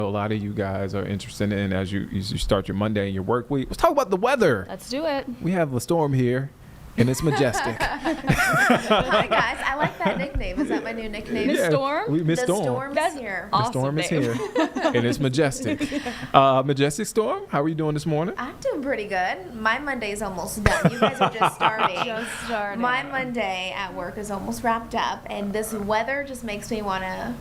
A lot of you guys are interested in as you start your Monday and your work week. Let's talk about the weather. Let's do it. We have a storm here, and it's majestic. Hi guys, I like that nickname. Is that my new nickname? Miss Storm? Miss The Storm. storm's That's here. The awesome storm is name. here, and it's majestic. Majestic Storm, how are you doing this morning? I'm doing pretty good. My Monday's almost done. You guys are just starting. Just starting. My Monday at work is almost wrapped up, and this weather just makes me want to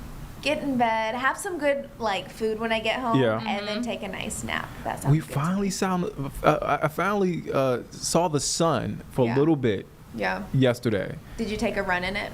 get in bed, have some good food when I get home, Yeah. and then take a nice nap. That sounds We good to finally me. I finally saw the sun for Yeah. a little bit Yeah. yesterday. Did you take a run in it?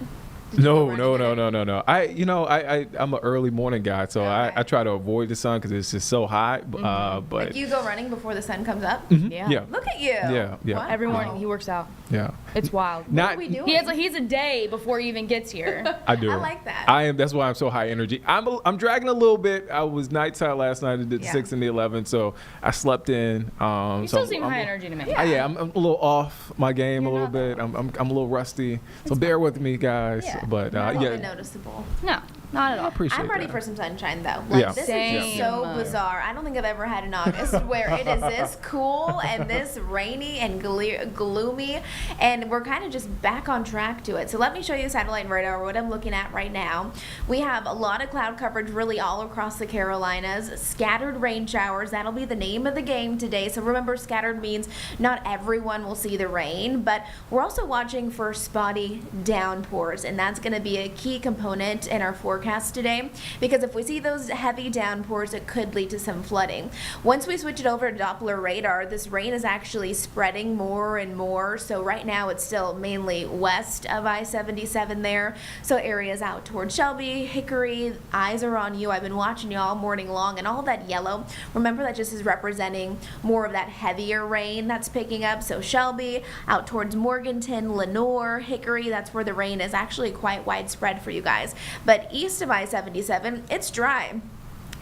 Did you go No. running in it? I'm an early morning guy, so Okay. I try to avoid the sun because it's just so hot. But Like you go running before the sun comes up? yeah, Look at you. Yeah. Wow. Every morning he works out. yeah. It's wild. Not, What are we doing? He's a day before he even gets here. I do. I like that. I am. That's why I'm so high energy. I'm dragging a little bit. I was nighttime last night. I did the Yeah. 6 and the 11, so I slept in. You still seem high energy to me. Yeah. I'm a little off my game You're a little not bit. I'm a little rusty, so bear with me, guys. Yeah. But Not yeah, really noticeable. No, not at I all. appreciate I'm ready that. for some sunshine though. Yeah. This is Same. just so bizarre. I don't think I've ever had an August where it is this cool and this rainy and gloomy, and we're kind of just back on track to it. So let me show you satellite radar, what I'm looking at right now. We have a lot of cloud coverage really all across the Carolinas, scattered rain showers. That'll be the name of the game today. So remember, scattered means not everyone will see the rain, but we're also watching for spotty downpours, and that's going to be a key component in our forecast today, because if we see those heavy downpours, it could lead to some flooding. Once we switch it over to Doppler radar, this rain is actually spreading more and more. So right now it's still mainly west of I-77 there. So areas out towards Shelby, Hickory, eyes are on you. I've been watching you all morning long, and all that yellow, remember that just is representing more of that heavier rain that's picking up. So Shelby, out towards Morganton, Lenore, Hickory, that's where the rain is actually quite widespread for you guys. But east of I-77, it's dry.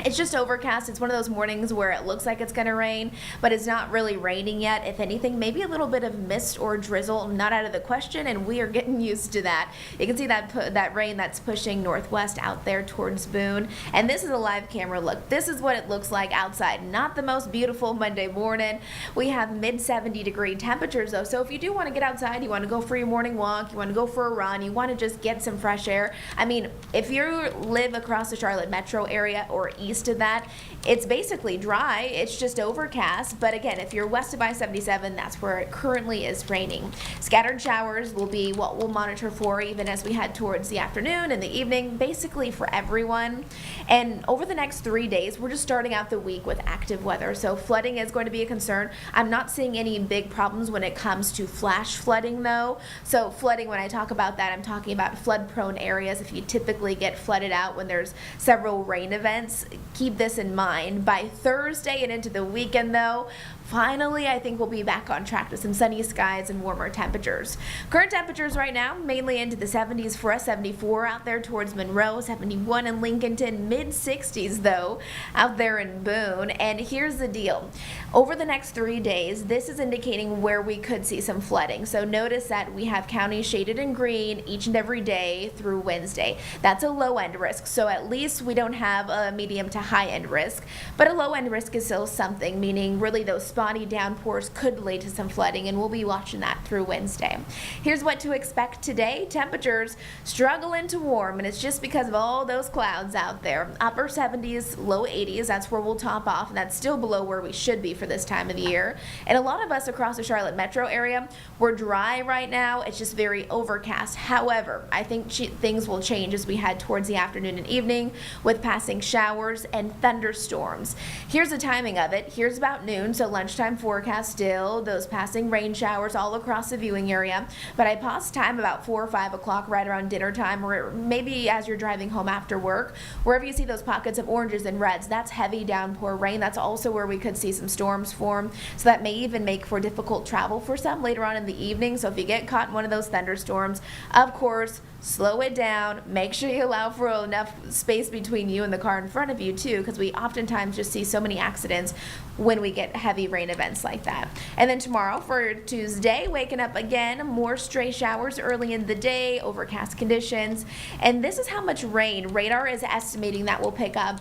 It's just overcast. It's one of those mornings where it looks like it's going to rain, but it's not really raining yet. If anything, maybe a little bit of mist or drizzle, not out of the question, and we are getting used to that. You can see that rain that's pushing northwest out there towards Boone, and this is a live camera look. This is what it looks like outside. Not the most beautiful Monday morning. We have mid 70-degree temperatures though, so if you do want to get outside, you want to go for your morning walk, you want to go for a run, you want to just get some fresh air. I mean, if you live across the Charlotte metro area or east of that, it's basically dry. It's just overcast. But again, if you're west of I-77, that's where it currently is raining. Scattered showers will be what we'll monitor for even as we head towards the afternoon and the evening, basically for everyone. And over the next 3 days, we're just starting out the week with active weather. So flooding is going to be a concern. I'm not seeing any big problems when it comes to flash flooding though. So flooding, when I talk about that, I'm talking about flood prone areas. If you typically get flooded out when there's several rain events, keep this in mind. By Thursday and into the weekend though, finally I think we'll be back on track to some sunny skies and warmer temperatures. Current temperatures right now mainly into the 70s for us, 74 out there towards Monroe, 71 in Lincolnton, mid 60s though out there in Boone. And here's the deal, over the next 3 days this is indicating where we could see some flooding. So notice that we have counties shaded in green each and every day through Wednesday. That's a low end risk, so at least we don't have a medium to high end risk, but a low end risk is still something, meaning really those spotty downpours could lead to some flooding, and we'll be watching that through Wednesday. Here's what to expect today. Temperatures struggling to warm, and it's just because of all those clouds out there. Upper 70s, low 80s, that's where we'll top off, and that's still below where we should be for this time of the year. And a lot of us across the Charlotte metro area, we're dry right now. It's just very overcast. However, I think things will change as we head towards the afternoon and evening with passing showers and thunderstorms. Here's the timing of it. Here's about noon, so lunchtime forecast still, those passing rain showers all across the viewing area. But I paused time about 4 or 5 o'clock right around dinner time, or maybe as you're driving home after work. Wherever you see those pockets of oranges and reds, that's heavy downpour rain. That's also where we could see some storms form. So that may even make for difficult travel for some later on in the evening. So if you get caught in one of those thunderstorms, of course, slow it down. Make sure you allow for enough space between you and the car in front of you too, because we oftentimes just see so many accidents when we get heavy rain events like that. And then tomorrow for Tuesday, waking up again, more stray showers early in the day, overcast conditions. And this is how much rain radar is estimating that will pick up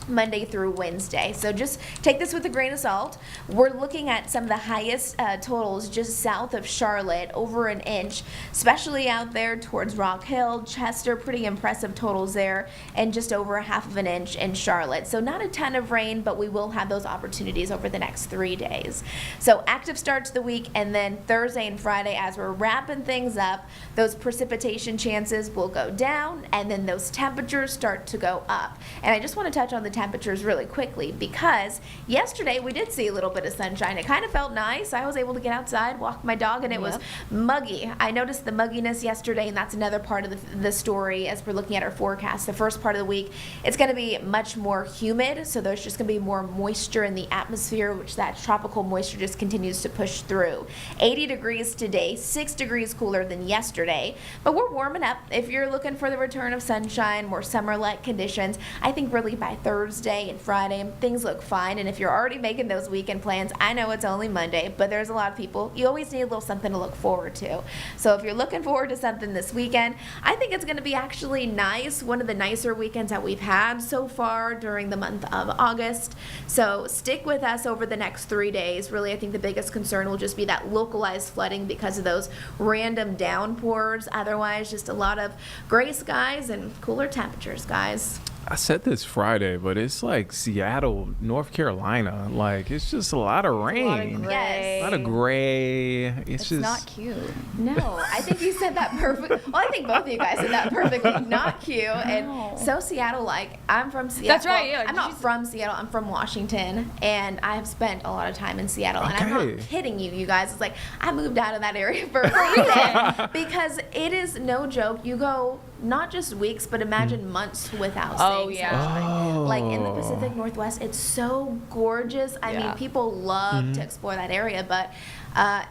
Monday through Wednesday. So just take this with a grain of salt. We're looking at some of the highest totals just south of Charlotte, over an inch, especially out there towards Rock Hill, Chester, pretty impressive totals there, and just over a half of an inch in Charlotte. So not a ton of rain, but we will have those opportunities over the next 3 days. So active start to the week, and then Thursday and Friday, as we're wrapping things up, those precipitation chances will go down, and then those temperatures start to go up. And I just want to touch on the temperatures really quickly, because yesterday we did see a little bit of sunshine. It kind of felt nice. I was able to get outside, walk my dog, and it was muggy. I noticed the mugginess yesterday, and that's another part of the story as we're looking at our forecast. The first part of the week, it's going to be much more humid, so there's just going to be more moisture in the atmosphere, which that tropical moisture just continues to push through. 80 degrees today, 6 degrees cooler than yesterday, but we're warming up. If you're looking for the return of sunshine, more summer-like conditions, I think really by Thursday and Friday, things look fine. And if you're already making those weekend plans, I know it's only Monday, but there's a lot of people, you always need a little something to look forward to. So if you're looking forward to something this weekend, I think it's going to be actually nice, one of the nicer weekends that we've had so far during the month of August. So stick with us over the next 3 days. Really, I think the biggest concern will just be that localized flooding because of those random downpours. Otherwise, just a lot of gray skies and cooler temperatures, guys. I said this Friday, but it's like Seattle, North Carolina. Like, it's just a lot of rain. Yes. A lot of gray. It's just not cute. No, I think you said that perfect. Well, I think both of you guys said that perfectly. Not cute. And so Seattle-like. I'm from Seattle. That's right, yeah. I'm not from Seattle. I'm from Washington, and I have spent a lot of time in Seattle. And I'm not kidding you, you guys. It's like I moved out of that area for a reason because it is no joke. You go not just weeks, but imagine months without seeing sunshine. Like in the Pacific Northwest, it's so gorgeous. I mean, people love to explore that area, but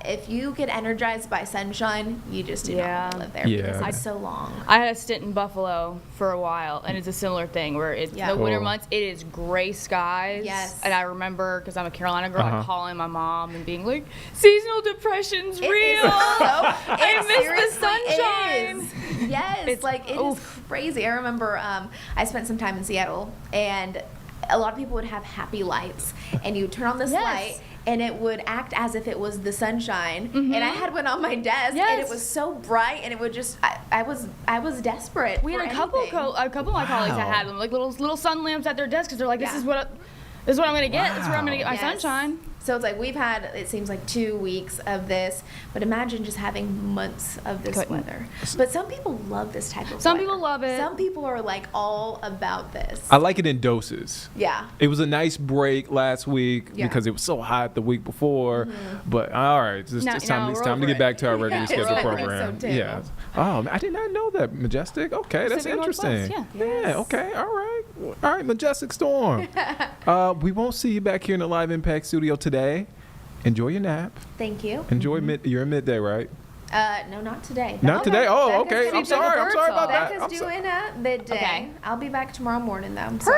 if you get energized by sunshine, you just do not want to live there because it's so long. I had a stint in Buffalo for a while, and it's a similar thing where it's the winter months, it is gray skies. Yes. And I remember, because I'm a Carolina girl, I calling my mom and being like, seasonal depression's real. I miss the sunshine. Yes, it's like it is crazy. I remember I spent some time in Seattle, and a lot of people would have happy lights, and you turn on this light, and it would act as if it was the sunshine. And I had one on my desk, and it was so bright, and it would just I was desperate. We had a couple of my colleagues that had them, like little sun lamps at their desks, because they're like, this is what I'm gonna get. This is where I'm gonna get my sunshine. So it's like we've had, it seems like 2 weeks of this, but imagine just having months of this weather. But some people love this type of weather. Some people love it. Some people are like all about this. I like it in doses. Yeah. It was a nice break last week because it was so hot the week before. But all right, it's time to get back to our regularly scheduled program. Yeah. Oh, I did not know that. Majestic. Okay, that's interesting. Yeah. Okay. All right, Majestic Storm. We won't see you back here in the Live Impact studio today. Enjoy your nap. Thank you. Enjoy you're in midday, right? No, not today. Not today? Oh, okay. I'm sorry about that. Becca's doing midday. I'll be back tomorrow morning, though. So.